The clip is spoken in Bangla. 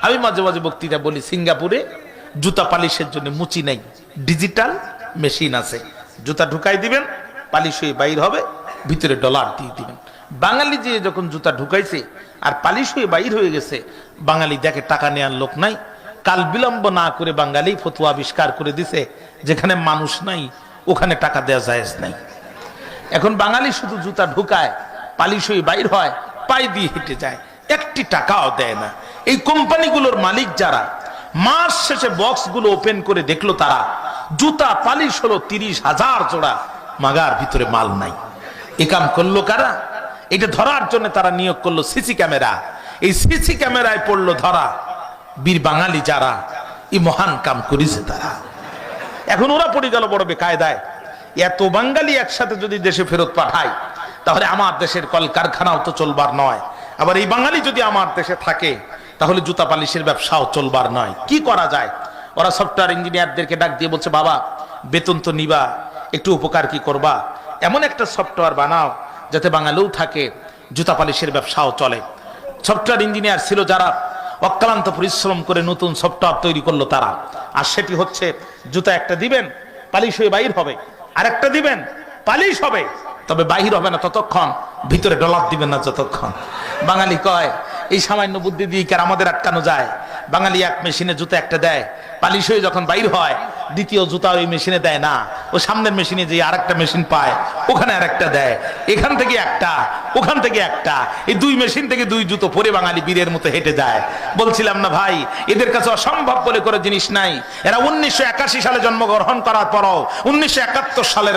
আমি মাঝে মাঝে বক্তৃতা বলি, সিঙ্গাপুরে জুতা পালিশের জন্য মুচি নাই, ডিজিটাল মেশিন আছে। জুতা ঢুকাই দিবেন, পালিশ হয়ে বাইর হবে, ভিতরে ডলার দিয়ে দিবেন। বাঙালি যে যখন জুতা ঢুকাইছে আর পালিশ হয়ে বাইর হয়ে গেছে, বাঙালি দেখে টাকা নেওয়ার লোক নাই, কাল বিলম্ব না করে বাঙালি ফতোয়া আবিষ্কার করে দিছে, যেখানে মানুষ নাই ওখানে টাকা দেওয়া জায়েজ নাই। এখন বাঙালি শুধু জুতা ঢুকায়, পালিশ হয়ে বাইর হয়, পায়ে দিয়ে হেঁটে যায়, একটি টাকাও দেয় না। এই কোম্পানিগুলোর মালিক যারা, মাস শেষে বক্সগুলো ওপেন করে দেখলো তারা জুতা পালিশ হলো 30,000 জোড়া, মাগার ভিতরে মাল নাই। এ কাম করলো কারা? এটা ধরার জন্য তারা নিয়োগ করলো সিসি ক্যামেরা। এই সিসি ক্যামেরায় পড়লো ধরা বীর বাঙালি যারা এই মহান কাম করেছে তারা। এখন ওরা পড়ে গেল বড় বেকায়দায়। এত বাঙালি একসাথে যদি দেশে ফেরত পাঠায়, তাহলে আমার দেশের কলকারখানাও তো চলবার নয়। আবার এই বাঙালি যদি আমার দেশে থাকে, তাহলে জুতা পালিশের ব্যবসাও চলবার নয়। কি করা যায়? ওরা সফটওয়্যার ইঞ্জিনিয়ারদেরকে ডাক দিয়ে বলছে, বাবা বেতন তো নিবা, একটু উপকার কি করবা, এমন একটা সফটওয়্যার বানাও যাতে বাঙালিও থাকে, জুতা পালিশের ব্যবসাও চলে। সফটওয়্যার ইঞ্জিনিয়ার ছিল যারা, অক্লান্ত পরিশ্রম করে নতুন সফটওয়্যার তৈরি করলো তারা। আর সেটি হচ্ছে, জুতা একটা দিবেন পালিশ হয়ে বাইর হবে, আরেকটা দিবেন পালিশ হবে, তবে বাহির হবে না ততক্ষণ, ভিতরে ডলার দিবেন না যতক্ষণ। বাঙালি কয়, এই সামান্য বুদ্ধি দিয়ে কি আর আমাদের আটকানো যায়? বাঙালি এক মেশিনে জুতা একটা দেয়, পালিশ হয়ে যখন বাইর হয় দ্বিতীয় জুতা ওই মেশিনে দেয় না, ও সামনের মেশিনে যে আরেকটা মেশিন পায় ওখানে আরেকটা দেয়, এখান থেকে একটা ওখান থেকে একটা, এই দুই মেশিন থেকে দুই জুতো পরে বাঙালি বীরের মতো হেঁটে যায়। বলছিলাম না ভাই, এদের কাছে অসম্ভব বলে করে জিনিস নাই। এরা 1981 সালে জন্মগ্রহণ করার পরও 1971 সালের